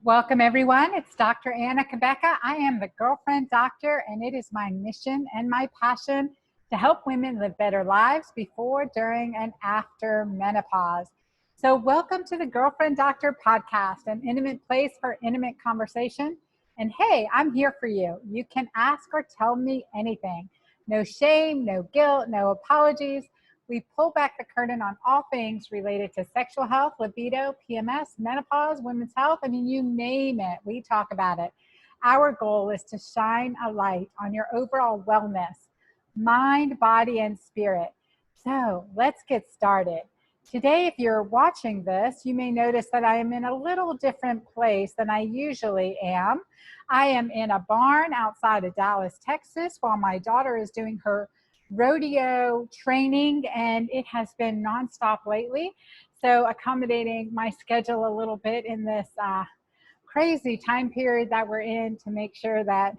Welcome, everyone. It's Dr. Anna Cabeca. I am the girlfriend doctor, and it is my mission and my passion to help women live better lives before, during, and after menopause. So welcome to the Girlfriend Doctor podcast, an intimate place for intimate conversation. And hey, I'm here for you. You can ask or tell me anything. No shame, no guilt, no apologies. We pull back the curtain on all things related to sexual health, libido, PMS, menopause, women's health. I mean, you name it, we talk about it. Our goal is to shine a light on your overall wellness, mind, body, and spirit. So let's get started. Today, if you're watching this, you may notice that I am in a little different place than I usually am. I am in a barn outside of Dallas, Texas, while my daughter is doing her rodeo training, and it has been nonstop lately. So accommodating my schedule a little bit in this crazy time period that we're in to make sure that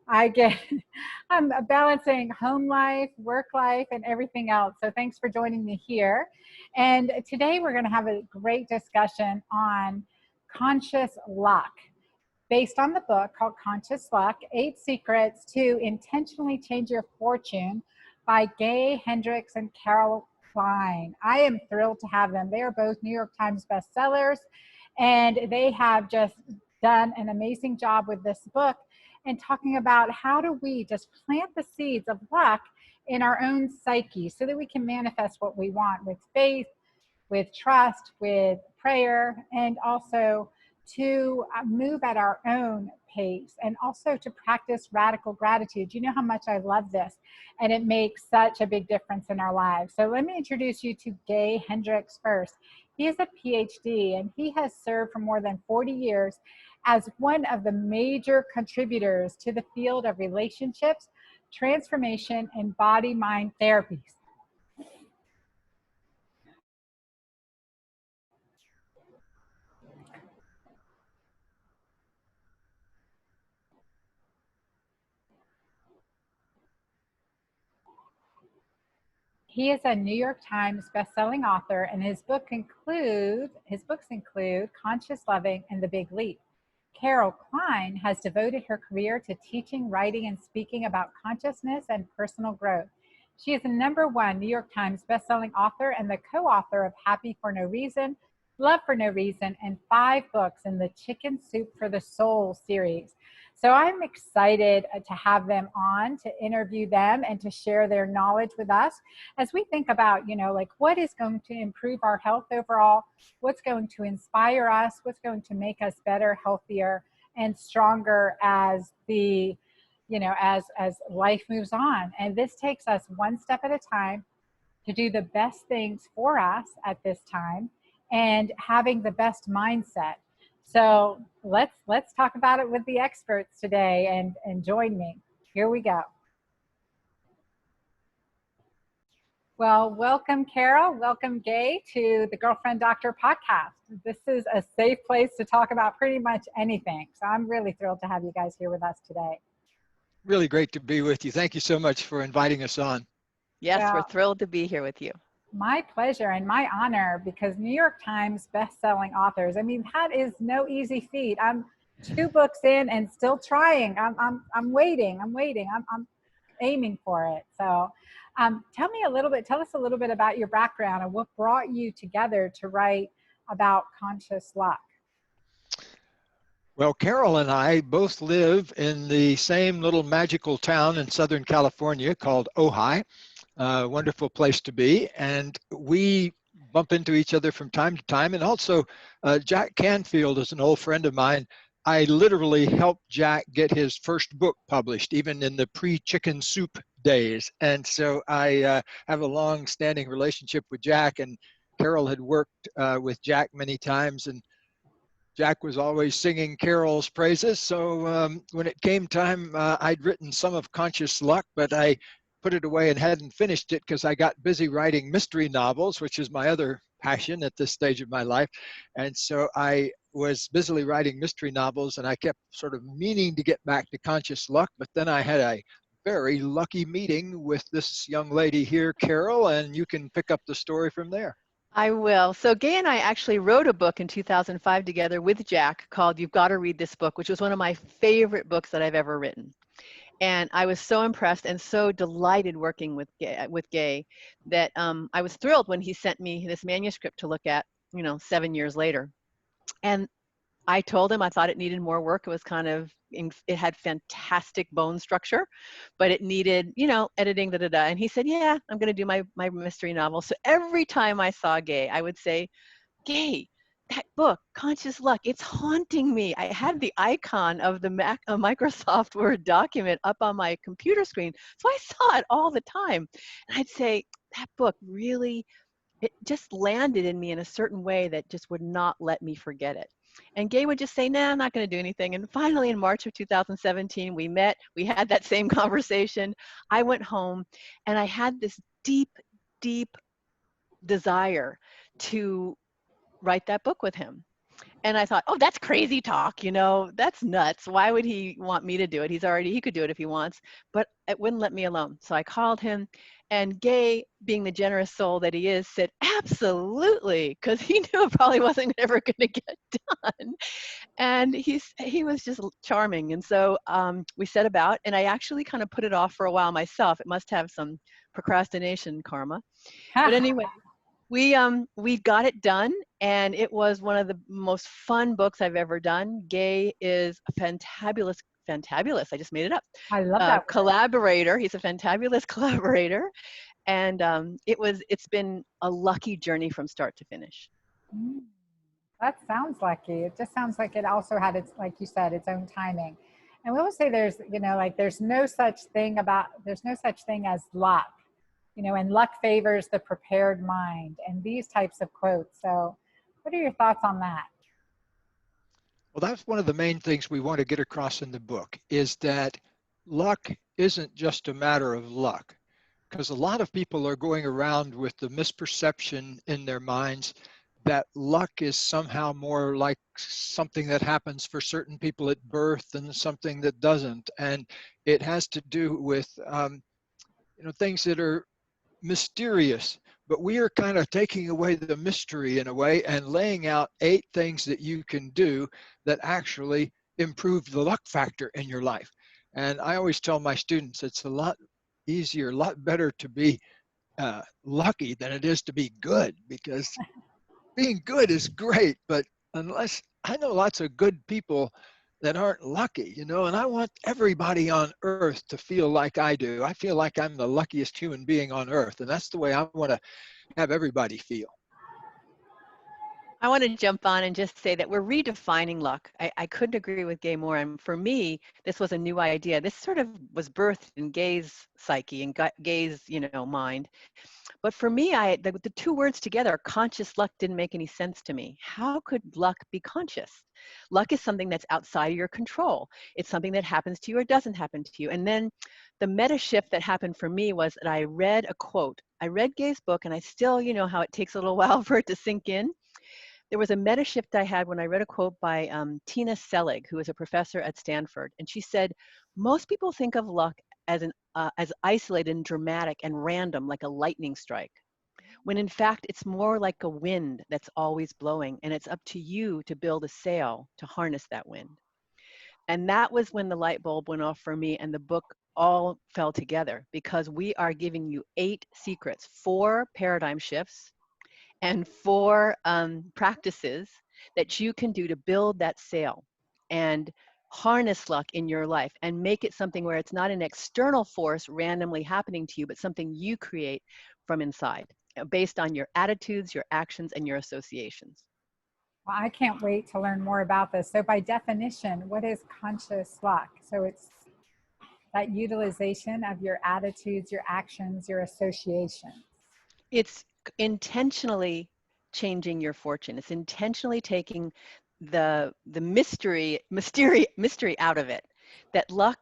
I'm balancing home life, work life, and everything else. So thanks for joining me here. And today we're going to have a great discussion on conscious luck, based on the book called Conscious Luck, 8 Secrets to Intentionally Change Your Fortune by Hendricks and Carol Kline. I am thrilled to have them. They are both New York Times bestsellers, and they have just done an amazing job with this book and talking about how do we just plant the seeds of luck in our own psyche so that we can manifest what we want with faith, with trust, with prayer, and also to move at our own pace, and also to practice radical gratitude. You know how much I love this, and it makes such a big difference in our lives. So let me introduce you to Hendricks first. He is a PhD, and he has served for more than 40 years as one of the major contributors to the field of relationships, transformation, and body-mind therapies. He is a New York Times bestselling author, and his books include Conscious Loving and The Big Leap. Carol Kline has devoted her career to teaching, writing, and speaking about consciousness and personal growth. She is a #1 New York Times bestselling author and the co-author of Happy for No Reason, Love for No Reason, and 5 books in the Chicken Soup for the Soul series. So I'm excited to have them on, to interview them and to share their knowledge with us as we think about, like what is going to improve our health overall, what's going to inspire us, what's going to make us better, healthier, and stronger as as life moves on. And this takes us one step at a time to do the best things for us at this time and having the best mindset. So let's talk about it with the experts today, and join me. Here we go. Well, welcome, Carol. Welcome, Gay, to the Girlfriend Doctor podcast. This is a safe place to talk about pretty much anything. So I'm really thrilled to have you guys here with us today. Really great to be with you. Thank you so much for inviting us on. Yes, well, we're thrilled to be here with you. My pleasure and my honor, because New York Times best-selling authors, I mean, that is no easy feat. I'm 2 books in and still trying. I'm waiting. I'm aiming for it. So tell us a little bit about your background and what brought you together to write about conscious luck. Well, Carol and I both live in the same little magical town in Southern California called Ojai. Wonderful place to be, and we bump into each other from time to time. And also Jack Canfield is an old friend of mine. I literally helped Jack get his first book published, even in the pre-chicken soup days. And so I have a long-standing relationship with Jack, and Carol had worked with Jack many times, and Jack was always singing Carol's praises. So when it came time, I'd written some of Conscious Luck, but I put it away and hadn't finished it because I got busy writing mystery novels, which is my other passion at this stage of my life. And so I was busily writing mystery novels, and I kept sort of meaning to get back to Conscious Luck, but then I had a very lucky meeting with this young lady here, Carol, and you can pick up the story from there. I will. So Gay and I actually wrote a book in 2005 together with Jack called You've Got to Read This Book, which was one of my favorite books that I've ever written. And I was so impressed and so delighted working with Gay that I was thrilled when he sent me this manuscript to look at, 7 years later. And I told him I thought it needed more work. It was it had fantastic bone structure, but it needed, editing, da da da. And he said, yeah, I'm going to do my mystery novel. So every time I saw Gay, I would say, Gay, that book, Conscious Luck, it's haunting me. I had the icon of the Microsoft Word document up on my computer screen. So I saw it all the time. And I'd say, that book really, it just landed in me in a certain way that just would not let me forget it. And Gay would just say, nah, I'm not going to do anything. And finally, in March of 2017, we met. We had that same conversation. I went home and I had this deep, deep desire to write that book with him. And I thought, oh, that's crazy talk, that's nuts. Why would he want me to do it? He could do it if he wants, but it wouldn't let me alone. So I called him, and Gay, being the generous soul that he is, said, absolutely, because he knew it probably wasn't ever going to get done. And he was just charming. And so we set about, and I actually kind of put it off for a while myself. It must have some procrastination karma. But anyway, we got it done, and it was one of the most fun books I've ever done. Gay is a fantabulous, I just made it up. I love that collaborator. He's a fantabulous collaborator, and it's been a lucky journey from start to finish. That sounds lucky. It just sounds like it also had its, like you said, its own timing. And we always say there's, like there's no such thing as luck, and luck favors the prepared mind, and these types of quotes. So what are your thoughts on that? Well, that's one of the main things we want to get across in the book, is that luck isn't just a matter of luck, because a lot of people are going around with the misperception in their minds that luck is somehow more like something that happens for certain people at birth than something that doesn't. And it has to do with things that are mysterious. But we are kind of taking away the mystery in a way and laying out 8 things that you can do that actually improve the luck factor in your life. And I always tell my students it's a lot easier, a lot better to be lucky than it is to be good, because being good is great, but unless I know lots of good people that aren't lucky, and I want everybody on earth to feel like I do. I feel like I'm the luckiest human being on earth, and that's the way I want to have everybody feel. I want to jump on and just say that we're redefining luck. I couldn't agree with Gay more. And for me, this was a new idea. This sort of was birthed in Gay's psyche and Gay's, mind. But for me, the 2 words together, conscious luck, didn't make any sense to me. How could luck be conscious? Luck is something that's outside of your control. It's something that happens to you or doesn't happen to you. And then the meta shift that happened for me was that I read a quote. I read Gay's book, and I still, how it takes a little while for it to sink in. There was a meta shift I had when I read a quote by Tina Selig, who is a professor at Stanford. And she said, most people think of luck as isolated and dramatic and random, like a lightning strike, when in fact it's more like a wind that's always blowing, and it's up to you to build a sail to harness that wind. And that was when the light bulb went off for me, and the book all fell together, because we are giving you 8 secrets, 4 paradigm shifts, and 4 practices that you can do to build that sail and harness luck in your life and make it something where it's not an external force randomly happening to you, but something you create from inside based on your attitudes, your actions, and your associations. Well, I can't wait to learn more about this. So by definition, what is conscious luck? So it's that utilization of your attitudes, your actions, your associations. It's intentionally changing your fortune. It's intentionally taking the mystery out of it. That luck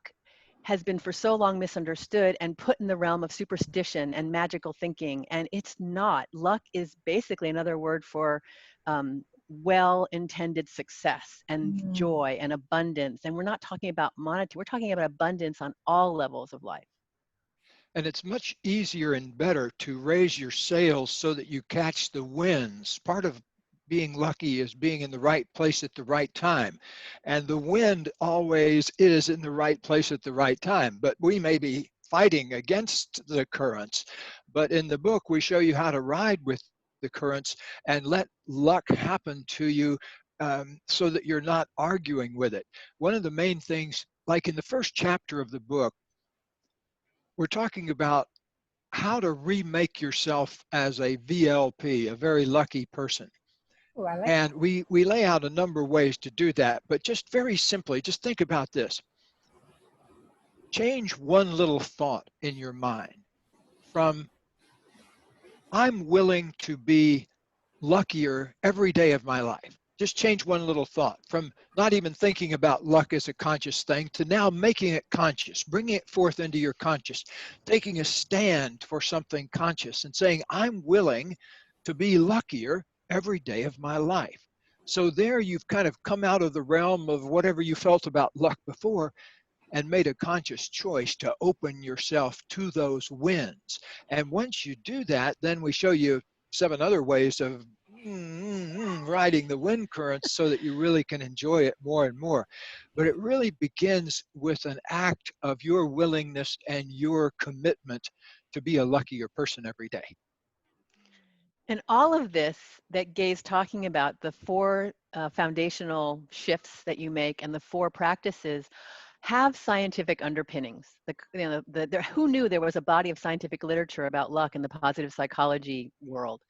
has been for so long misunderstood and put in the realm of superstition and magical thinking, and it's not. Luck is basically another word for well-intended success and joy and abundance. And we're not talking about monetary, we're talking about abundance on all levels of life. And it's much easier and better to raise your sails so that you catch the winds. Part of being lucky is being in the right place at the right time. And the wind always is in the right place at the right time. But we may be fighting against the currents. But in the book, we show you how to ride with the currents and let luck happen to you, so that you're not arguing with it. One of the main things, like in the first chapter of the book, we're talking about how to remake yourself as a VLP, a very lucky person. Ooh, I like And we lay out a number of ways to do that, but just very simply, just think about this. Change one little thought in your mind from, I'm willing to be luckier every day of my life. Just change one little thought from not even thinking about luck as a conscious thing to now making it conscious, bringing it forth into your conscious, taking a stand for something conscious and saying, I'm willing to be luckier every day of my life. So there you've kind of come out of the realm of whatever you felt about luck before and made a conscious choice to open yourself to those wins. And once you do that, then we show you 7 other ways of riding the wind currents so that you really can enjoy it more and more. But it really begins with an act of your willingness and your commitment to be a luckier person every day. And all of this that Gay's talking about, the 4 foundational shifts that you make and the 4 practices, have scientific underpinnings. Who knew there was a body of scientific literature about luck in the positive psychology world?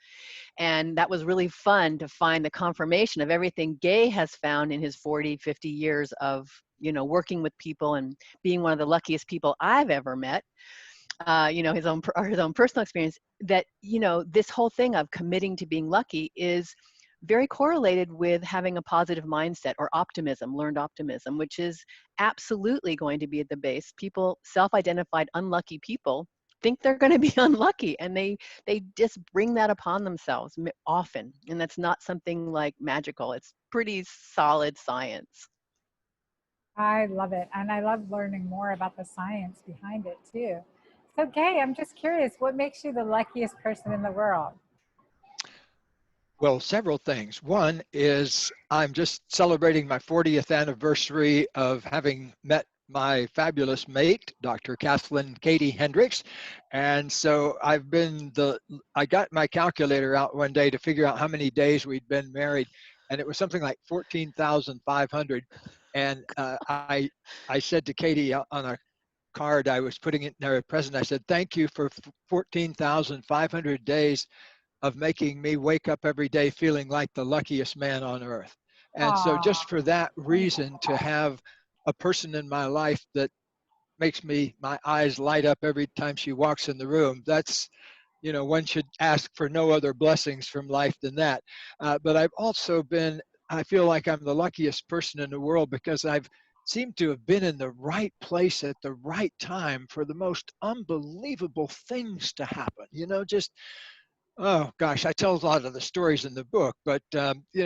And that was really fun to find the confirmation of everything Gay has found in his 40, 50 years of, working with people and being one of the luckiest people I've ever met. His own personal experience, that, this whole thing of committing to being lucky is very correlated with having a positive mindset or optimism, learned optimism, which is absolutely going to be at the base. People, self-identified unlucky people, think they're going to be unlucky, and they just bring that upon themselves often. And that's not something like magical. It's pretty solid science. I love it. And I love learning more about the science behind it too. So, Gay, I'm just curious, what makes you the luckiest person in the world? Well, several things. One is I'm just celebrating my 40th anniversary of having met my fabulous mate, Dr. Kathleen Katie Hendricks. And so I got my calculator out one day to figure out how many days we'd been married. And it was something like 14,500. And I said to Katie on a card I was putting it in her present, I said, thank you for 14,500 days of making me wake up every day feeling like the luckiest man on earth. And so Aw, just for that reason, to have a person in my life that makes my eyes light up every time she walks in the room, that's, one should ask for no other blessings from life than that. But I feel like I'm the luckiest person in the world because I've seemed to have been in the right place at the right time for the most unbelievable things to happen. Just, oh gosh, I tell a lot of the stories in the book, but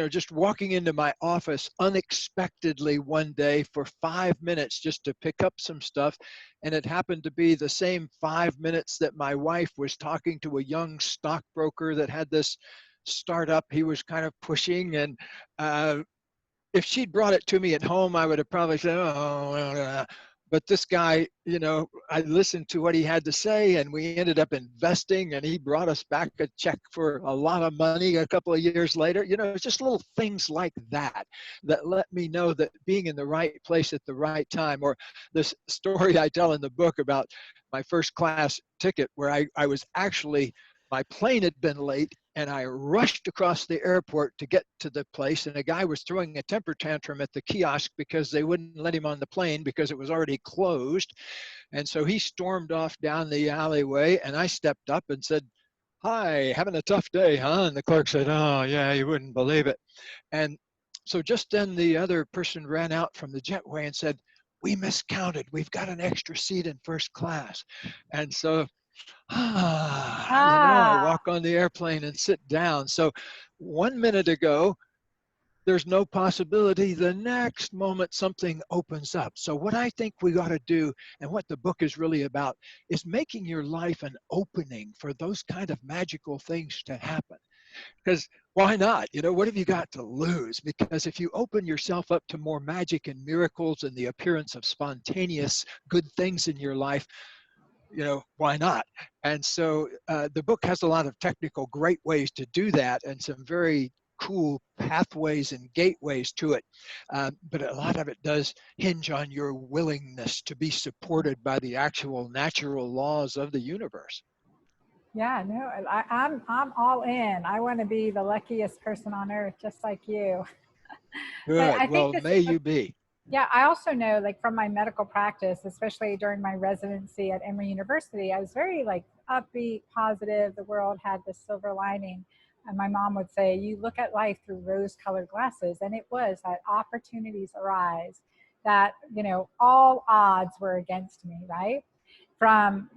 just walking into my office unexpectedly one day for 5 minutes just to pick up some stuff, and it happened to be the same 5 minutes that my wife was talking to a young stockbroker that had this startup he was kind of pushing, and if she'd brought it to me at home, I would have probably said, oh, but this guy, I listened to what he had to say, and we ended up investing, and he brought us back a check for a lot of money a couple of years later. It's just little things like that that let me know that being in the right place at the right time. Or this story I tell in the book about my first class ticket where I was actually, my plane had been late, and I rushed across the airport to get to the place, and a guy was throwing a temper tantrum at the kiosk because they wouldn't let him on the plane because it was already closed. And so he stormed off down the alleyway, and I stepped up and said, "Hi, having a tough day, huh?" And the clerk said, "Oh, yeah, you wouldn't believe it." And so just then the other person ran out from the jetway and said, "We miscounted. We've got an extra seat in first class." And so I ah, walk on the airplane and sit down. So 1 minute ago, there's no possibility the next moment something opens up. So what I think we got to do, and what the book is really about, is making your life an opening for those kind of magical things to happen. Because why not? You know, what have you got to lose? Because if you open yourself up to more magic and miracles and the appearance of spontaneous good things in your life, you know, why not? And so the book has a lot of technical great ways to do that, and some very cool pathways and gateways to it. But a lot of it does hinge on your willingness to be supported by the actual natural laws of the universe. Yeah, no, I'm all in. I want to be the luckiest person on earth, just like you. But Good. I think Well, this, may you be. yeah, I also know, like from my medical practice, especially during my residency at Emory University, I was very like upbeat, positive. The world had this silver lining. And my mom would say, you look at life through rose-colored glasses. And it was that opportunities arise, that, all odds were against me, right? From,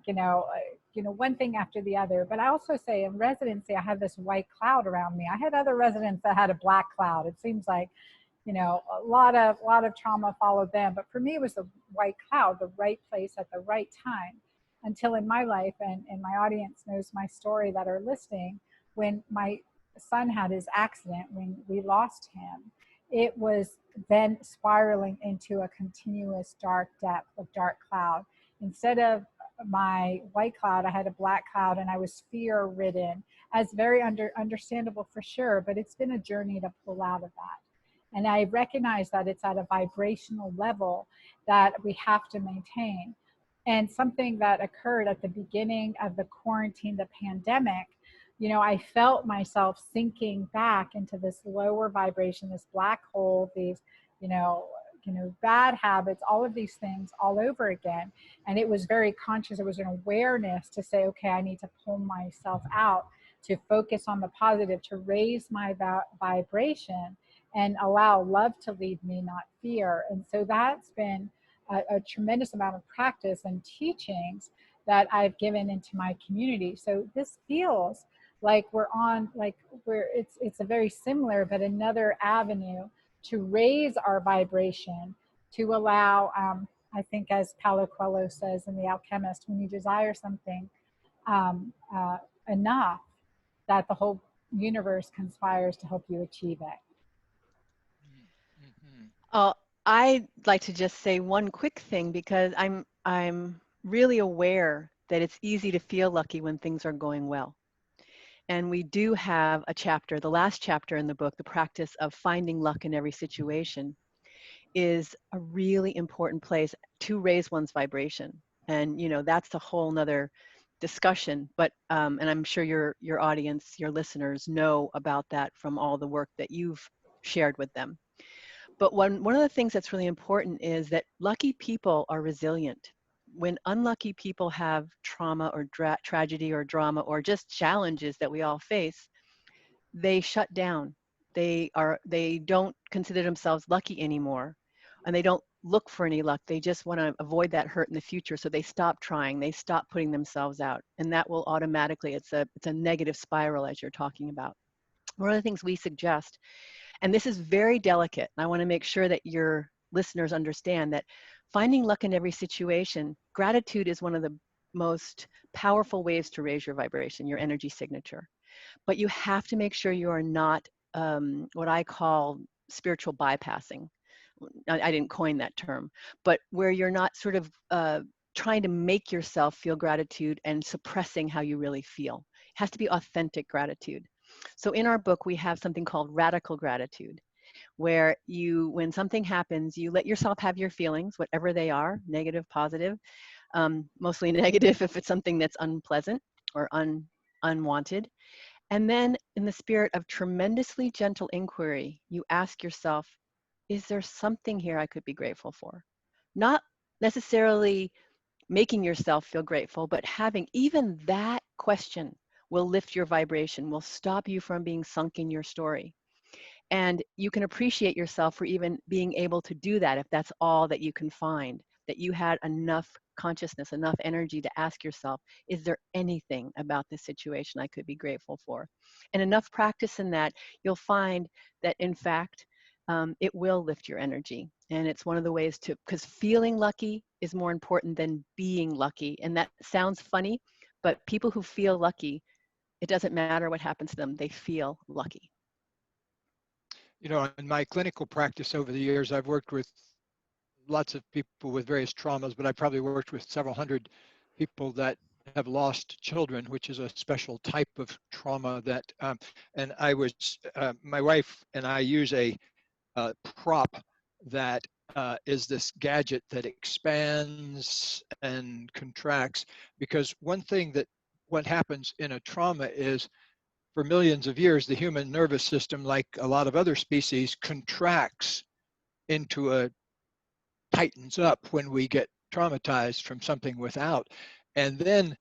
one thing after the other. But I also say in residency, I had this white cloud around me. I had other residents that had a black cloud. It seems like, a lot of trauma followed them. But for me, it was the white cloud, the right place at the right time. Until in my life, and my audience knows my story that are listening, when my son had his accident, when we lost him, it was then spiraling into a continuous dark depth of dark cloud. Instead of my white cloud, I had a black cloud, and I was fear ridden, as very understandable for sure, but it's been a journey to pull out of that. And I recognize that it's at a vibrational level that we have to maintain. And something that occurred at the beginning of the quarantine, the pandemic, I felt myself sinking back into this lower vibration, this black hole, these, you know, bad habits, all of these things all over again. And it was very conscious. It was an awareness to say, okay, I need to pull myself out, to focus on the positive, to raise my vibration and allow love to lead me, not fear. And so that's been a tremendous amount of practice and teachings that I've given into my community. So this feels like it's a very similar, but another avenue to raise our vibration, to allow, I think as Paulo Coelho says in The Alchemist, when you desire something uh, enough, that the whole universe conspires to help you achieve it. Mhm. I'd like to just say one quick thing, because I'm really aware that it's easy to feel lucky when things are going well. And we do have a chapter, the last chapter in the book, the practice of finding luck in every situation, is a really important place to raise one's vibration. And that's a whole nother discussion, but and I'm sure your audience, your listeners know about that from all the work that you've shared with them. But one of the things that's really important is that lucky people are resilient. When unlucky people have trauma or tragedy or drama or just challenges that we all face, they shut down. They don't consider themselves lucky anymore, and they don't look for any luck. They just want to avoid that hurt in the future, so they stop trying. They stop putting themselves out, and that will automatically, it's a negative spiral, as you're talking about. One of the things we suggest, and this is very delicate, and I want to make sure that your listeners understand that finding luck in every situation, gratitude is one of the most powerful ways to raise your vibration, your energy signature. But you have to make sure you are not what I call spiritual bypassing. I didn't coin that term, but where you're not sort of trying to make yourself feel gratitude and suppressing how you really feel. It has to be authentic gratitude. So in our book, we have something called radical gratitude, where when something happens, you let yourself have your feelings, whatever they are, negative, positive, mostly negative if it's something that's unpleasant or unwanted. And then in the spirit of tremendously gentle inquiry, you ask yourself, is there something here I could be grateful for? Not necessarily making yourself feel grateful, but having even that question will lift your vibration, will stop you from being sunk in your story. And you can appreciate yourself for even being able to do that if that's all that you can find, that you had enough consciousness, enough energy to ask yourself, is there anything about this situation I could be grateful for? And enough practice in that, you'll find that in fact, it will lift your energy. And it's one of the ways to, because feeling lucky is more important than being lucky. And that sounds funny, but people who feel lucky, it doesn't matter what happens to them, they feel lucky. You know, in my clinical practice over the years, I've worked with lots of people with various traumas, but I probably worked with several hundred people that have lost children, which is a special type of trauma that, and I was, my wife and I use a prop that is this gadget that expands and contracts, because one thing that what happens in a trauma is for millions of years, the human nervous system, like a lot of other species, contracts into a tightens up when we get traumatized from something without. And then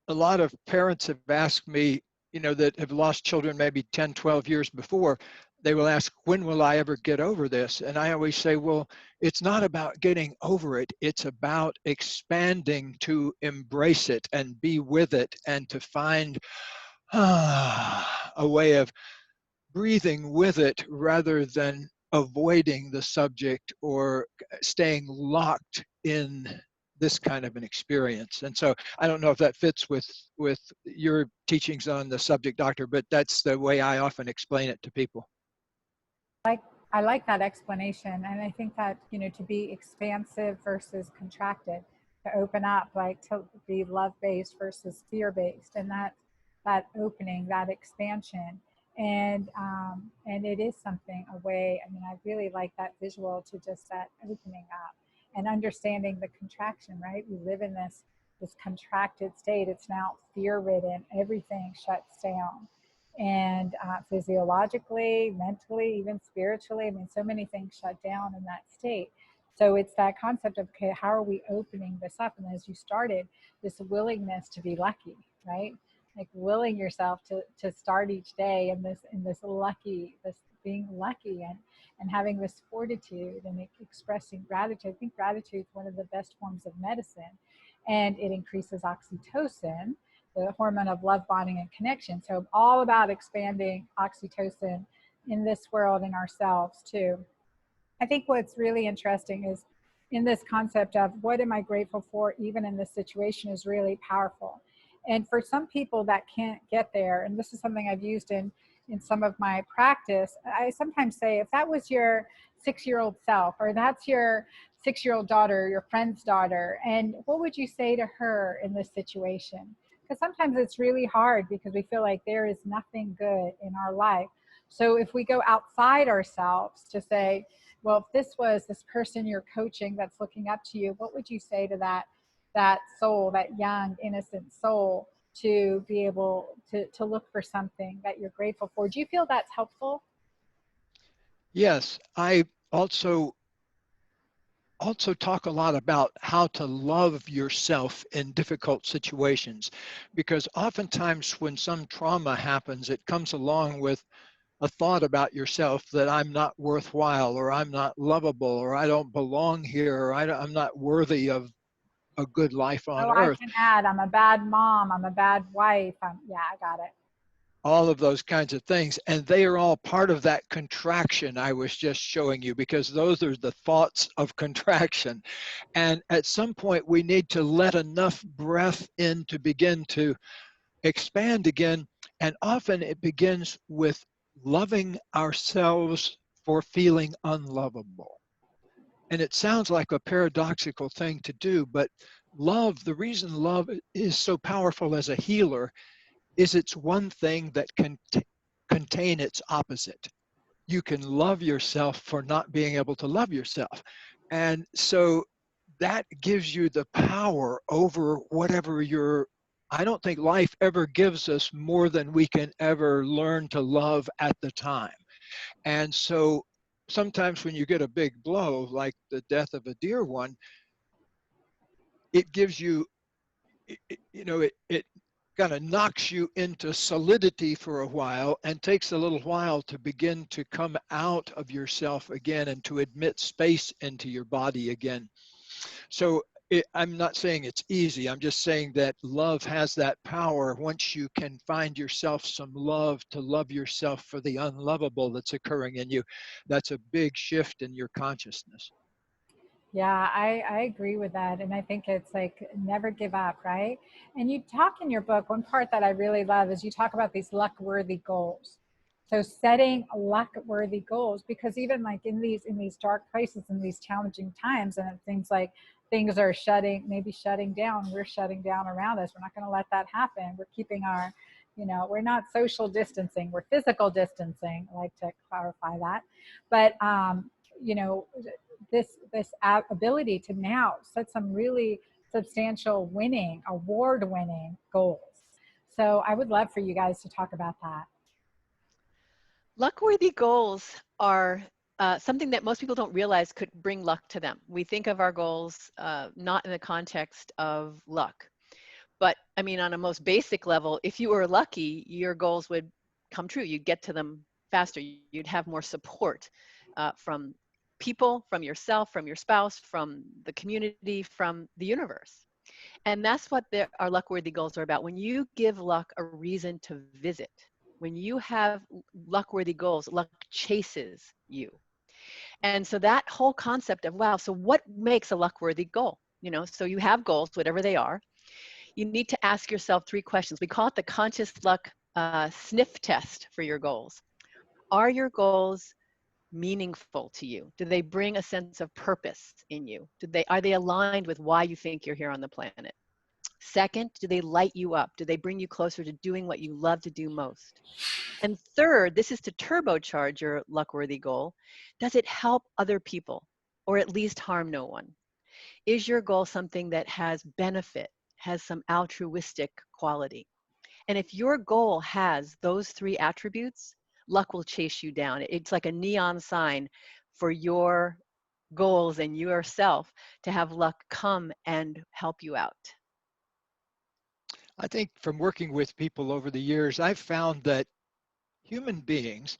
a lot of parents have asked me, you know, that have lost children maybe 10, 12 years before, they will ask, when will I ever get over this? And I always say, well, it's not about getting over it. It's about expanding to embrace it and be with it and to find a way of breathing with it rather than avoiding the subject or staying locked in this kind of an experience. And so I don't know if that fits with your teachings on the subject, doctor, but that's the way I often explain it to people. I like that explanation. And I think that, you know, to be expansive versus contracted, to open up, like to be love-based versus fear-based, and that opening, that expansion. And it is something, a way, I mean, I really like that visual, to just that opening up and understanding the contraction, right? We live in this contracted state. It's now fear-ridden. Everything shuts down. And physiologically, mentally, even spiritually, I mean, so many things shut down in that state. So it's that concept of, okay, how are we opening this up? And as you started, this willingness to be lucky, right? Like willing yourself to start each day in this lucky, this being lucky, and having this fortitude and expressing gratitude. I think gratitude is one of the best forms of medicine, and it increases oxytocin, the hormone of love, bonding, and connection. So I'm all about expanding oxytocin in this world and ourselves too. I think what's really interesting is in this concept of what am I grateful for even in this situation is really powerful. And for some people that can't get there, and this is something I've used in some of my practice, I sometimes say, if that was your 6-year-old self, or that's your 6-year-old daughter, your friend's daughter, and what would you say to her in this situation? Because sometimes it's really hard because we feel like there is nothing good in our life. So if we go outside ourselves to say, well, if this was this person you're coaching that's looking up to you, what would you say to that soul, that young, innocent soul, to be able to look for something that you're grateful for? Do you feel that's helpful? Yes, I also talk a lot about how to love yourself in difficult situations, because oftentimes when some trauma happens, it comes along with a thought about yourself that I'm not worthwhile, or I'm not lovable, or I don't belong here, or I'm not worthy of a good life on Oh, I earth. can add, I'm a bad mom, I'm a bad wife. Yeah, I got it. All of those kinds of things. And they are all part of that contraction I was just showing you, because those are the thoughts of contraction. And at some point, we need to let enough breath in to begin to expand again. And often it begins with loving ourselves for feeling unlovable. And it sounds like a paradoxical thing to do, but love, the reason love is so powerful as a healer is it's one thing that can contain its opposite. You can love yourself for not being able to love yourself. And so that gives you the power over whatever I don't think life ever gives us more than we can ever learn to love at the time. And so sometimes when you get a big blow, like the death of a dear one, it gives you, it kind of knocks you into solidity for a while and takes a little while to begin to come out of yourself again and to admit space into your body again. So I'm not saying it's easy. I'm just saying that love has that power. Once you can find yourself some love to love yourself for the unlovable that's occurring in you, that's a big shift in your consciousness. Yeah, I agree with that. And I think it's like never give up, right? And you talk in your book, one part that I really love is you talk about these luck worthy goals. So setting luck worthy goals, because even like in these dark places, in these challenging times, and it seems like things are maybe shutting down, we're shutting down around us. We're not going to let that happen. We're keeping our, we're not social distancing, we're physical distancing. I like to clarify that. But you know, this ability to now set some really substantial award winning goals. So I would love for you guys to talk about that. Luck-worthy goals are something that most people don't realize could bring luck to them. We think of our goals not in the context of luck. But I mean, on a most basic level, if you were lucky, your goals would come true. You'd get to them faster. You'd have more support from people, from yourself, from your spouse, from the community, from the universe. And that's what our luck-worthy goals are about. When you give luck a reason to visit, when you have luck-worthy goals, luck chases you. And so that whole concept of, wow, so what makes a luck-worthy goal? So you have goals, whatever they are. You need to ask yourself 3 questions. We call it the conscious luck sniff test for your goals. Are your goals meaningful to you? Do they bring a sense of purpose in you? Are they aligned with why you think you're here on the planet? Second, do they light you up? Do they bring you closer to doing what you love to do most? And third, this is to turbocharge your luck-worthy goal. Does it help other people, or at least harm no one? Is your goal something that has benefit, has some altruistic quality? And if your goal has those 3 attributes, luck will chase you down. It's like a neon sign for your goals and yourself to have luck come and help you out. I think from working with people over the years, I've found that human beings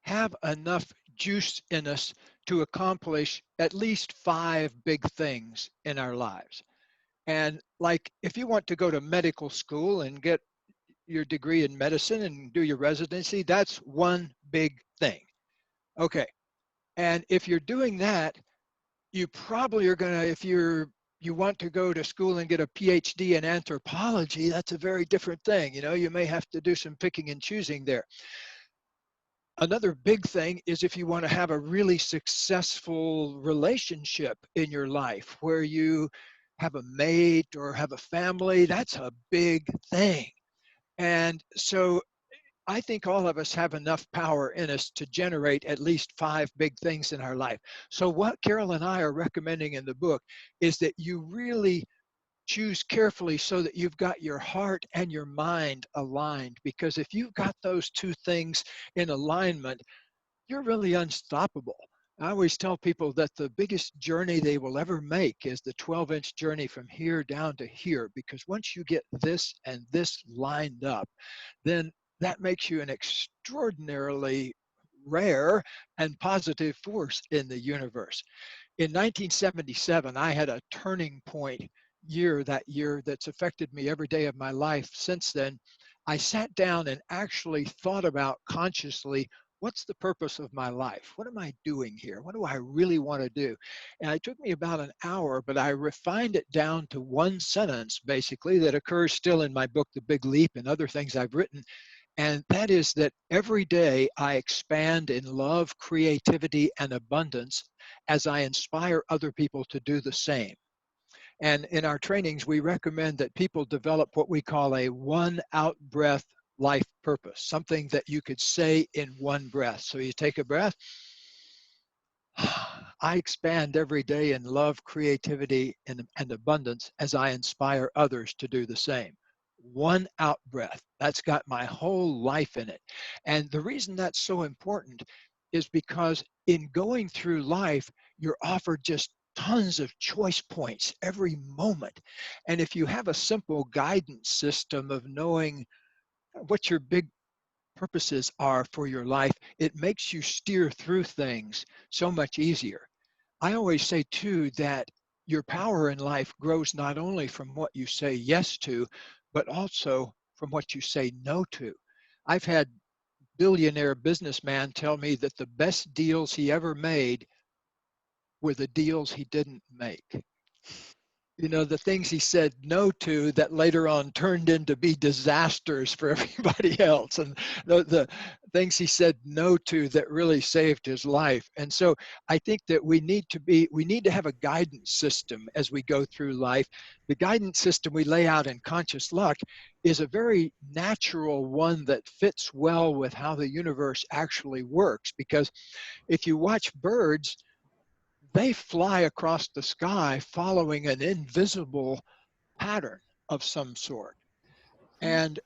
have enough juice in us to accomplish at least 5 big things in our lives. And like if you want to go to medical school and get your degree in medicine and do your residency, that's one big thing. Okay. And if you're doing that, you probably are going to, if you want to go to school and get a PhD in anthropology, that's a very different thing. You may have to do some picking and choosing there. Another big thing is if you want to have a really successful relationship in your life where you have a mate or have a family, that's a big thing. And so I think all of us have enough power in us to generate at least 5 big things in our life. So what Carol and I are recommending in the book is that you really choose carefully so that you've got your heart and your mind aligned. Because if you've got those 2 things in alignment, you're really unstoppable. I always tell people that the biggest journey they will ever make is the 12-inch journey from here down to here, because once you get this and this lined up, then that makes you an extraordinarily rare and positive force in the universe. In 1977, I had a turning point that year that's affected me every day of my life since then. I sat down and actually thought about consciously, what's the purpose of my life? What am I doing here? What do I really want to do? And it took me about an hour, but I refined it down to one sentence, basically, that occurs still in my book, The Big Leap, and other things I've written. And that is that every day I expand in love, creativity, and abundance as I inspire other people to do the same. And in our trainings, we recommend that people develop what we call a 1 out breath life purpose, something that you could say in 1 breath. So you take a breath. I expand every day in love, creativity, and abundance as I inspire others to do the same. 1 out breath. That's got my whole life in it. And the reason that's so important is because in going through life, you're offered just tons of choice points every moment. And if you have a simple guidance system of knowing what your big purposes are for your life, it makes you steer through things so much easier. I always say too that your power in life grows not only from what you say yes to, but also from what you say no to. I've had billionaire businessman tell me that the best deals he ever made were the deals he didn't make. You know, the things he said no to that later on turned into be disasters for everybody else, and the things he said no to that really saved his life. And so I think that we need to have a guidance system as we go through life. The guidance system we lay out in Conscious Luck is a very natural one that fits well with how the universe actually works, because if you watch birds, they fly across the sky following an invisible pattern of some sort. And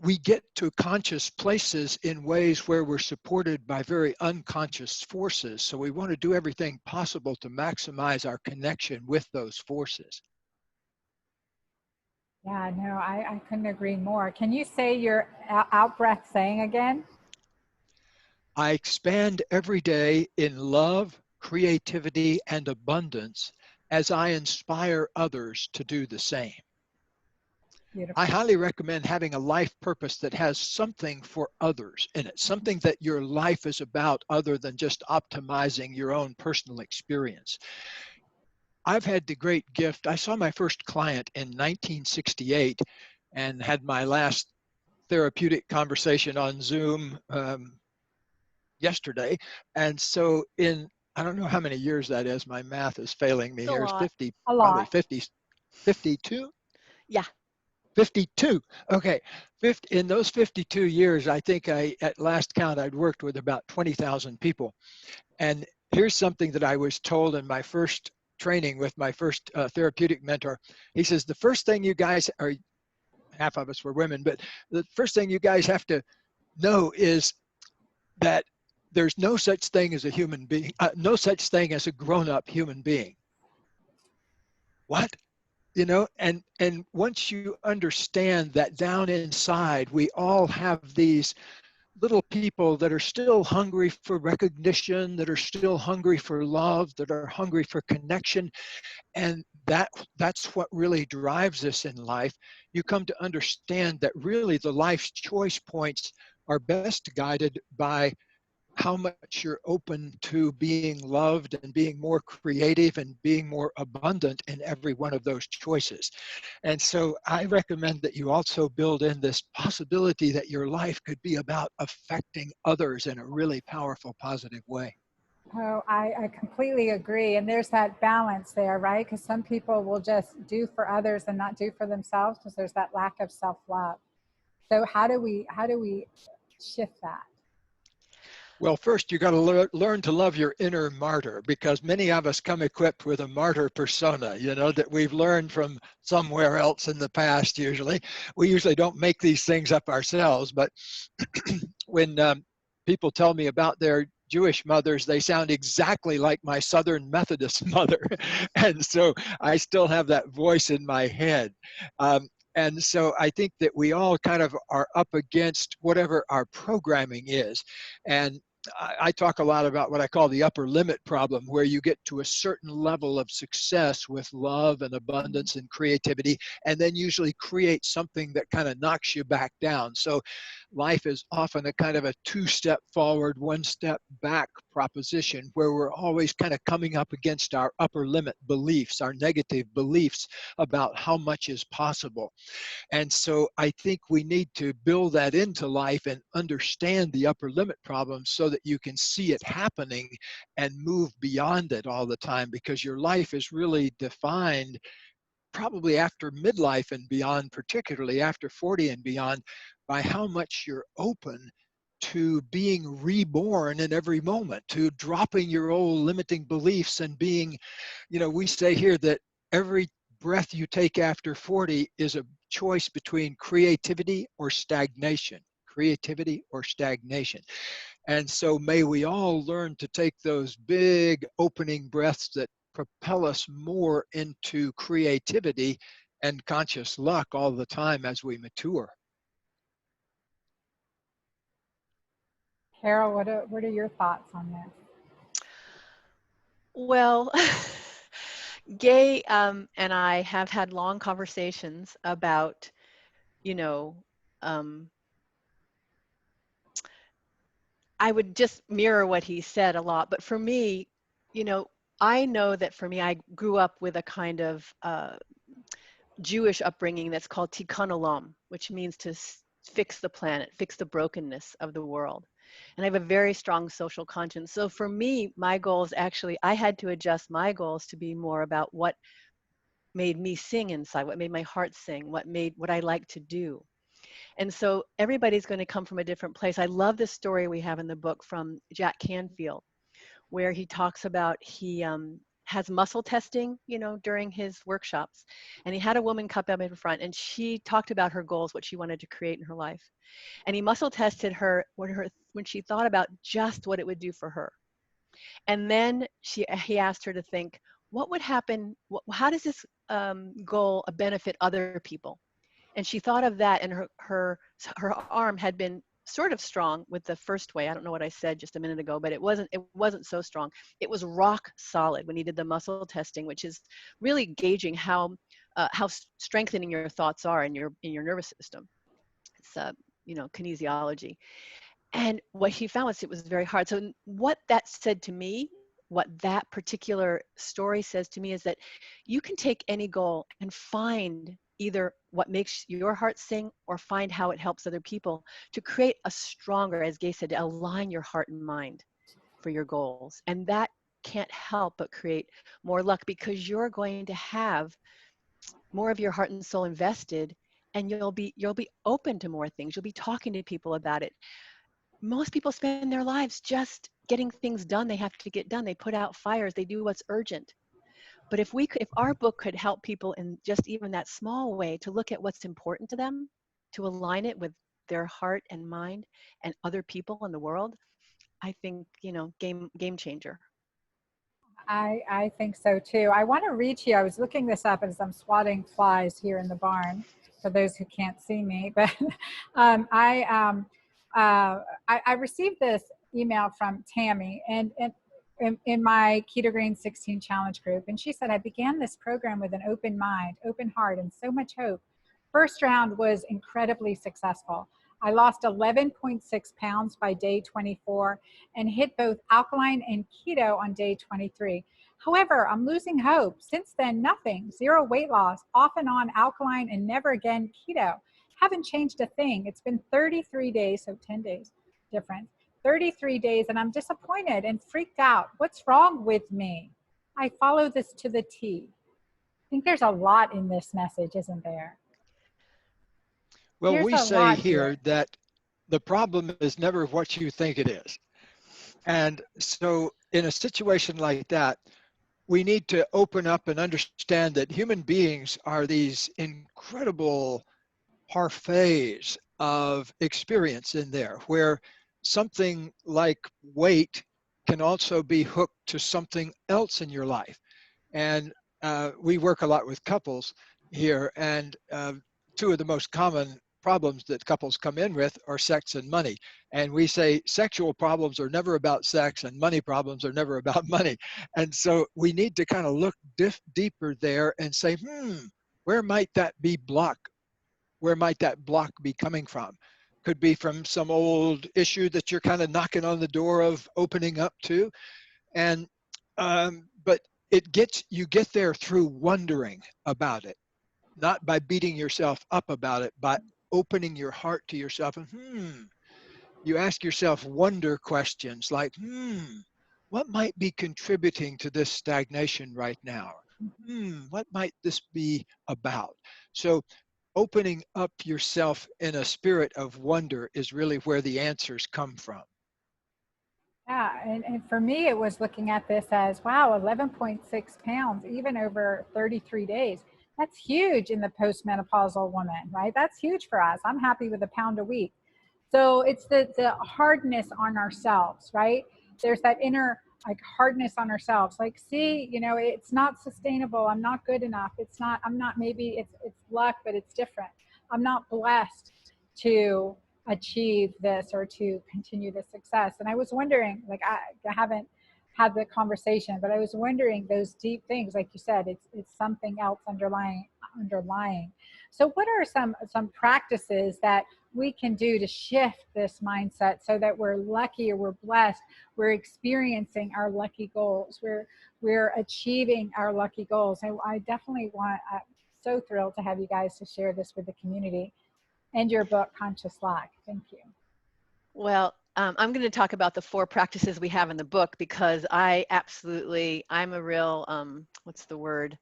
we get to conscious places in ways where we're supported by very unconscious forces. So we want to do everything possible to maximize our connection with those forces. Yeah, no, I couldn't agree more. Can you say your out breath saying again? I expand every day in love, creativity, and abundance as I inspire others to do the same. Beautiful. I highly recommend having a life purpose that has something for others in it, something that your life is about other than just optimizing your own personal experience. I've had the great gift. I saw my first client in 1968 and had my last therapeutic conversation on Zoom yesterday. And so I don't know how many years that is. My math is failing me It's a here. It's lot. 50, A probably lot. 50, 52. Yeah. 52. Okay. In those 52 years, I think at last count, I'd worked with about 20,000 people. And here's something that I was told in my first training with my first therapeutic mentor. He says, the first thing you guys, or half of us were women, but the first thing you guys have to know is that there's no such thing as a human being, no such thing as a grown-up human being. What? You know, and once you understand that down inside we all have these little people that are still hungry for recognition, that are still hungry for love, that are hungry for connection, and that's what really drives us in life, you come to understand that really the life's choice points are best guided by how much you're open to being loved and being more creative and being more abundant in every one of those choices. And so I recommend that you also build in this possibility that your life could be about affecting others in a really powerful, positive way. Oh, I completely agree. And there's that balance there, right? Because some people will just do for others and not do for themselves because there's that lack of self-love. So how do we shift that? Well, first, you got to learn to love your inner martyr, because many of us come equipped with a martyr persona, you know, that we've learned from somewhere else in the past usually. We usually don't make these things up ourselves, but when people tell me about their Jewish mothers, they sound exactly like my Southern Methodist mother. And so I still have that voice in my head. And so I think that we all kind of are up against whatever our programming is. And I talk a lot about what I call the upper limit problem, where you get to a certain level of success with love and abundance and creativity, and then usually create something that kind of knocks you back down. So life is often a kind of a two-step forward, one-step back proposition, where we're always kind of coming up against our upper limit beliefs, our negative beliefs about how much is possible. And so I think we need to build that into life and understand the upper limit problem so that you can see it happening and move beyond it all the time, because your life is really defined probably after midlife and beyond, particularly after 40 and beyond, by how much you're open to being reborn in every moment, to dropping your old limiting beliefs and being, you know, we say here that every breath you take after 40 is a choice between creativity or stagnation. Creativity or stagnation. And so may we all learn to take those big opening breaths that propel us more into creativity and conscious luck all the time as we mature. Carol, what are your thoughts on this? Well, Gay and I have had long conversations about, you know, um, I would just mirror what he said a lot. But for me, you know, I know that for me, I grew up with a kind of Jewish upbringing that's called tikkun olam, which means to fix the planet, fix the brokenness of the world. And I have a very strong social conscience. So for me, my goals actually, I had to adjust my goals to be more about what made me sing inside, what made my heart sing, what I like to do. And so everybody's going to come from a different place. I love this story we have in the book from Jack Canfield, where he talks about he has muscle testing, you know, during his workshops. And he had a woman come up in front and she talked about her goals, what she wanted to create in her life. And he muscle tested her when she thought about just what it would do for her. And then he asked her to think, what would happen? How does this goal benefit other people? And she thought of that, and her arm had been sort of strong with the first way. I don't know what I said just a minute ago, but it wasn't so strong. It was rock solid when he did the muscle testing, which is really gauging how strengthening your thoughts are in your nervous system. It's you know, kinesiology. And what he found was it was very hard. So what that said to me, what that particular story says to me is that you can take any goal and find either what makes your heart sing or find how it helps other people to create a stronger, as Gay said, to align your heart and mind for your goals. And that can't help but create more luck because you're going to have more of your heart and soul invested, and you'll be open to more things. You'll be talking to people about it. Most people spend their lives just getting things done they have to get done. They put out fires, they do what's urgent. But if our book could help people in just even that small way to look at what's important to them, to align it with their heart and mind and other people in the world, I think, you know, game changer. I think so too. I want to read to you. I was looking this up as I'm swatting flies here in the barn for those who can't see me. But um, I, um, I received this email from Tammy and in my Keto Green 16 Challenge group. And she said, I began this program with an open mind, open heart, and so much hope. First round was incredibly successful. I lost 11.6 pounds by day 24 and hit both alkaline and keto on day 23. However, I'm losing hope. Since then, nothing. Zero weight loss, off and on alkaline, and never again keto. Haven't changed a thing. It's been 33 days, so 10 days difference. 33 days, and I'm disappointed and freaked out. What's wrong with me? I follow this to the T. I think there's a lot in this message, isn't there? Well, There's we a say lot here here. that the problem is never what you think it is. And so in a situation like that, we need to open up and understand that human beings are these incredible parfaits of experience in there, where something like weight can also be hooked to something else in your life. And we work a lot with couples here, and two of the most common problems that couples come in with are sex and money. And we say sexual problems are never about sex and money problems are never about money. And so we need to kind of look deeper there and say, where might that be block? Where might that block be coming from? Could be from some old issue that you're kind of knocking on the door of opening up to. And but you get there through wondering about it, not by beating yourself up about it, by opening your heart to yourself. And you ask yourself wonder questions like, what might be contributing to this stagnation right now? What might this be about? So opening up yourself in a spirit of wonder is really where the answers come from. Yeah, and for me, it was looking at this as, wow, 11.6 pounds, even over 33 days. That's huge in the postmenopausal woman, right? That's huge for us. I'm happy with a pound a week. So it's the hardness on ourselves, right? There's that inner like hardness on ourselves. Like, see, you know, it's not sustainable. I'm not good enough. I'm not, maybe it's luck, but it's different. I'm not blessed to achieve this or to continue this success. And I was wondering, like, I haven't have the conversation. But I was wondering, those deep things, like you said, it's something else underlying. So what are some practices that we can do to shift this mindset so that we're lucky, or we're blessed, we're experiencing our lucky goals, we're achieving our lucky goals? And I definitely want, so thrilled to have you guys to share this with the community, and your book, Conscious Luck. Thank you. Well, I'm going to talk about the 4 practices we have in the book, because I'm a real, what's the word?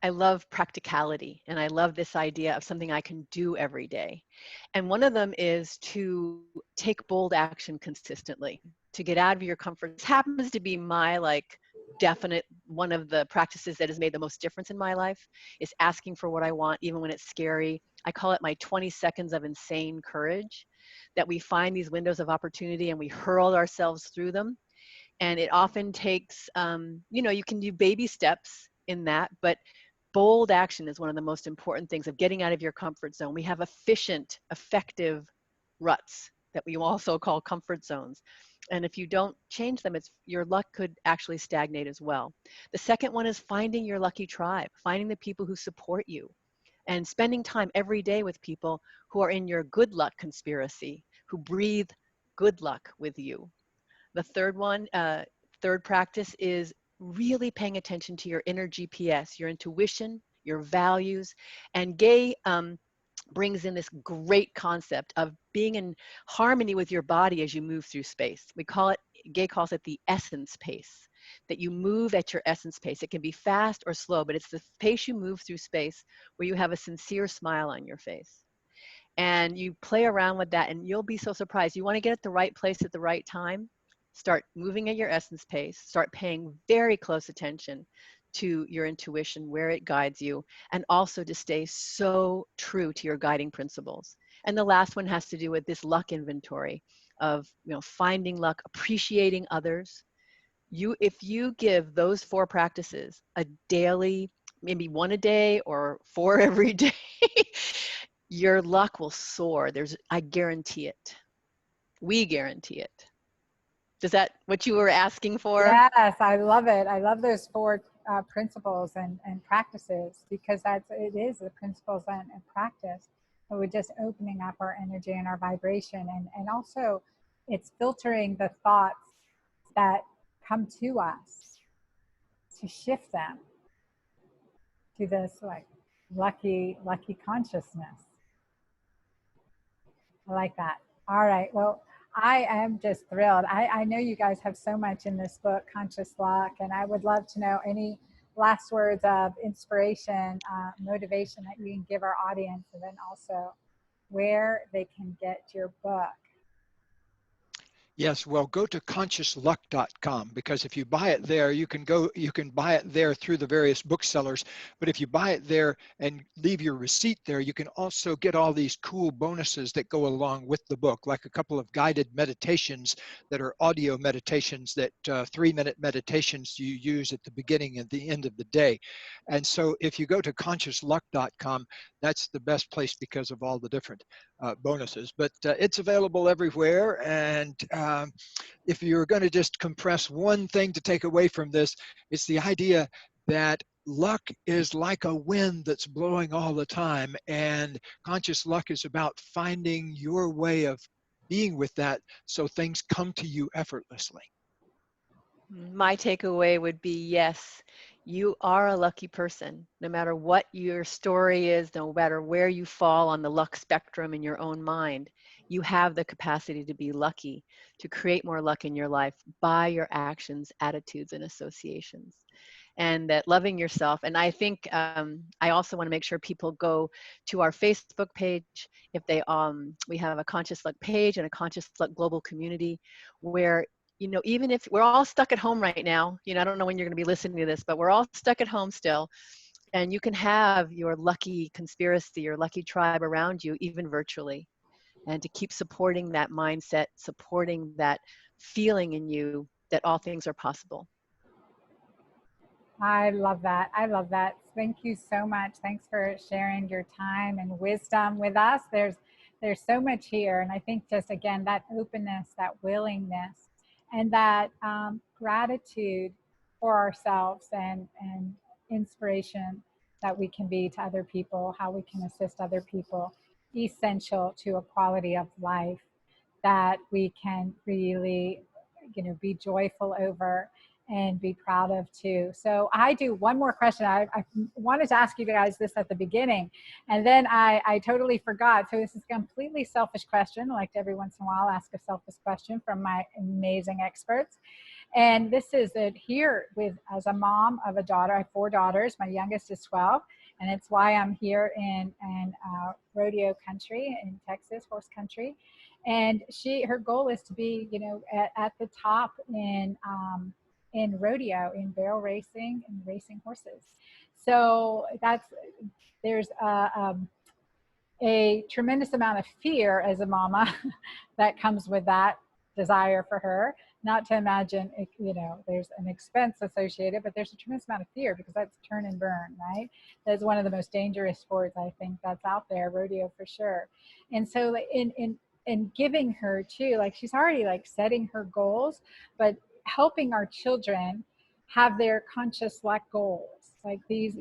I love practicality, and I love this idea of something I can do every day. And one of them is to take bold action consistently, to get out of your comfort. This happens to be my definite one of the practices that has made the most difference in my life, is asking for what I want, even when it's scary. I call it my 20 seconds of insane courage, that we find these windows of opportunity and we hurl ourselves through them. And it often takes, you can do baby steps in that, but bold action is one of the most important things of getting out of your comfort zone. We have efficient, effective ruts that we also call comfort zones. And if you don't change them, your luck could actually stagnate as well. The second one is finding your lucky tribe, finding the people who support you, and spending time every day with people who are in your good luck conspiracy, who breathe good luck with you. The third practice is really paying attention to your inner GPS, your intuition, your values. And Gay brings in this great concept of being in harmony with your body as you move through space. Gay calls it the essence pace, that you move at your essence pace. It can be fast or slow, but it's the pace you move through space where you have a sincere smile on your face. And you play around with that, and you'll be so surprised. You want to get at the right place at the right time? Start moving at your essence pace. Start paying very close attention to your intuition, where it guides you, and also to stay so true to your guiding principles. And the last one has to do with this luck inventory of, finding luck, appreciating others. If you give those 4 practices a daily, maybe 1 a day or 4 every day, your luck will soar. I guarantee it. We guarantee it. Is that what you were asking for? Yes, I love it. I love those 4 principles and practices, because it is the principles and practice. So we're just opening up our energy and our vibration, and also it's filtering the thoughts that come to us, to shift them to this lucky consciousness. I like that. All right. Well, I am just thrilled. I know you guys have so much in this book, Conscious Luck, and I would love to know any last words of inspiration, motivation that you can give our audience, and then also where they can get your book. Yes, well, go to consciousluck.com, because if you buy it there, you can buy it there through the various booksellers. But if you buy it there and leave your receipt there, you can also get all these cool bonuses that go along with the book, like a couple of guided meditations that are audio meditations, that 3-minute meditations you use at the beginning and the end of the day. And so if you go to consciousluck.com, that's the best place because of all the different bonuses. But it's available everywhere. And if you're going to just compress one thing to take away from this, it's the idea that luck is like a wind that's blowing all the time, and conscious luck is about finding your way of being with that so things come to you effortlessly. My takeaway would be, yes, you are a lucky person. No matter what your story is, no matter where you fall on the luck spectrum in your own mind, you have the capacity to be lucky, to create more luck in your life by your actions, attitudes, and associations. And that loving yourself. And I think I also want to make sure people go to our Facebook page. If they, we have a Conscious Luck page and a Conscious Luck global community where, even if we're all stuck at home right now, I don't know when you're going to be listening to this, but we're all stuck at home still. And you can have your lucky conspiracy, your lucky tribe around you, even virtually. And to keep supporting that mindset, supporting that feeling in you that all things are possible. I love that. I love that. Thank you so much. Thanks for sharing your time and wisdom with us. There's so much here. And I think just, again, that openness, that willingness, and that gratitude for ourselves and inspiration that we can be to other people, how we can assist other people, essential to a quality of life that we can really, be joyful over and be proud of too. So I do one more question. I wanted to ask you guys this at the beginning, and then I totally forgot. So this is a completely selfish question. I like to every once in a while ask a selfish question from my amazing experts. And this is it here with, as a mom of a daughter, I have 4 daughters. My youngest is 12, and it's why I'm here in rodeo country in Texas, horse country. And her goal is to be, at the top in rodeo, in barrel racing and racing horses. So there's a tremendous amount of fear as a mama that comes with that desire for her. Not to imagine, there's an expense associated, but there's a tremendous amount of fear because that's turn and burn, right? That's one of the most dangerous sports, I think, that's out there, rodeo for sure. And so in giving her too, like she's already like setting her goals, but helping our children have their conscious like goals, like these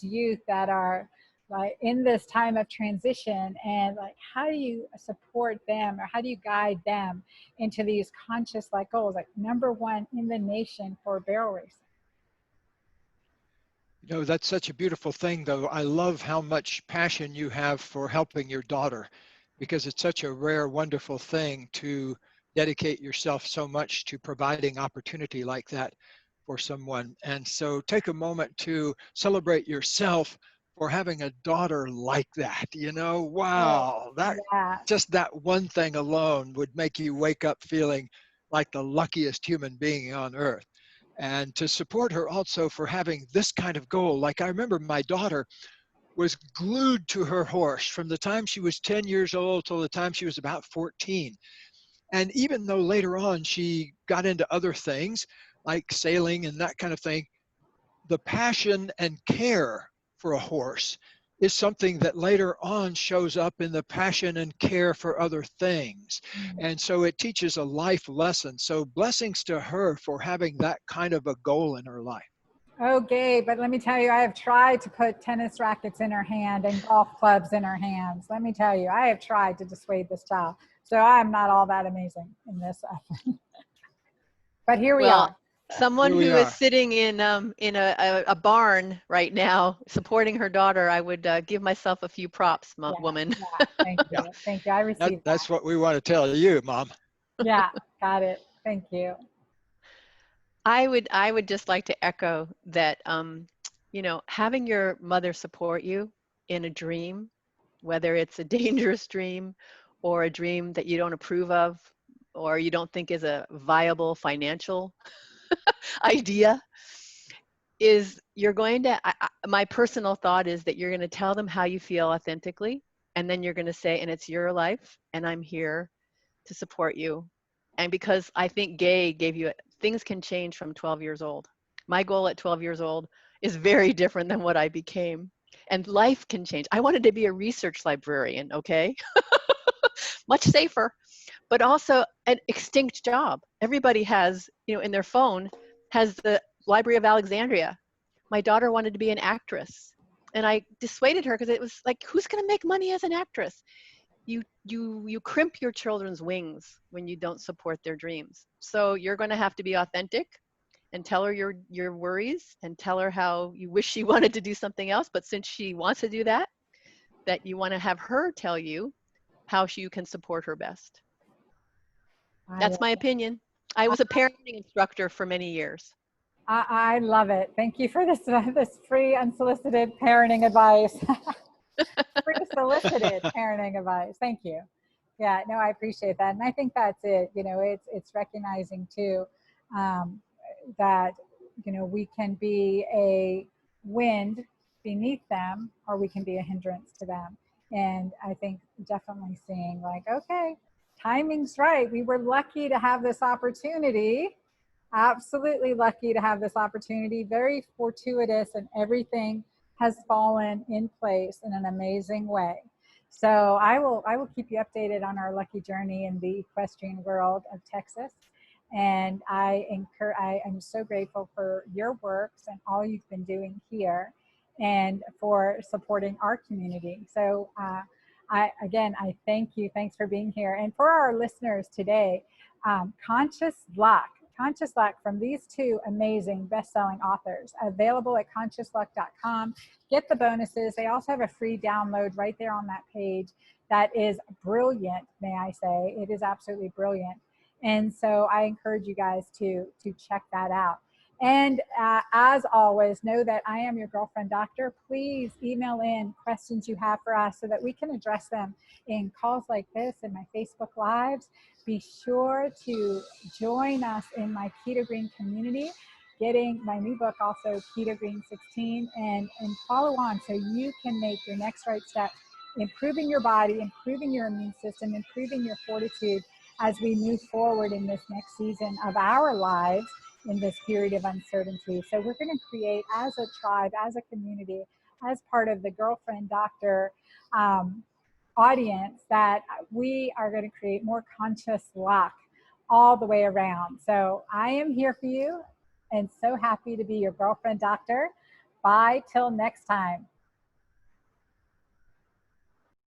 youth that are like in this time of transition, and like how do you support them or how do you guide them into these conscious like goals, like #1 in the nation for barrel racing? That's such a beautiful thing, though. I love how much passion you have for helping your daughter, because it's such a rare, wonderful thing to dedicate yourself so much to providing opportunity like that for someone. And so take a moment to celebrate yourself for having a daughter like that. Wow, Yeah. just that one thing alone would make you wake up feeling like the luckiest human being on earth. And to support her also for having this kind of goal. Like I remember my daughter was glued to her horse from the time she was 10 years old till the time she was about 14. And even though later on she got into other things like sailing and that kind of thing, the passion and care for a horse is something that later on shows up in the passion and care for other things. And so it teaches a life lesson. So blessings to her for having that kind of a goal in her life. Okay, but let me tell you, I have tried to put tennis rackets in her hand and golf clubs in her hands. Let me tell you, I have tried to dissuade this child. So I'm not all that amazing in this. But here we are. Someone Here we who is are. sitting in a barn right now supporting her daughter, I would give myself a few props, woman. Yeah, thank you. Thank you. I received That's that. what we want to tell you, Mom. Yeah, got it. Thank you. I would just like to echo that, having your mother support you in a dream, whether it's a dangerous dream or a dream that you don't approve of or you don't think is a viable financial idea, is you're going to, my personal thought is that you're going to tell them how you feel authentically, and then you're going to say, and it's your life, and I'm here to support you. And because I think Gay gave you, things can change from 12 years old. My goal at 12 years old is very different than what I became. And life can change. I wanted to be a research librarian, okay? Much safer, but also an extinct job. Everybody has, in their phone, has the Library of Alexandria. My daughter wanted to be an actress. And I dissuaded her because it was like, who's going to make money as an actress? You crimp your children's wings when you don't support their dreams. So you're going to have to be authentic and tell her your worries and tell her how you wish she wanted to do something else. But since she wants to do that you want to have her tell you how you can support her best. That's my opinion. I was a parenting instructor for many years. I love it. Thank you for this free unsolicited parenting advice. Free solicited parenting advice. Thank you. Yeah, no, I appreciate that. And I think that's it. It's recognizing too that, we can be a wind beneath them or we can be a hindrance to them. And I think definitely seeing like, okay, timing's right. We were lucky to have this opportunity. Absolutely lucky to have this opportunity. Very fortuitous, and everything has fallen in place in an amazing way. So I will keep you updated on our lucky journey in the equestrian world of Texas. And I am so grateful for your works and all you've been doing here and for supporting our community. So I thank you. Thanks for being here. And for our listeners today, Conscious Luck from these two amazing best-selling authors, available at consciousluck.com. Get the bonuses. They also have a free download right there on that page that is brilliant, may I say. It is absolutely brilliant. And so I encourage you guys to check that out. And as always, know that I am your girlfriend doctor. Please email in questions you have for us so that we can address them in calls like this and my Facebook Lives. Be sure to join us in my Keto Green community, getting my new book also, Keto Green 16, and follow on so you can make your next right step, improving your body, improving your immune system, improving your fortitude as we move forward in this next season of our lives in this period of uncertainty. So we're going to create, as a tribe, as a community, as part of the Girlfriend Doctor audience, that we are going to create more conscious luck all the way around. So I am here for you and so happy to be your Girlfriend Doctor. Bye till next time.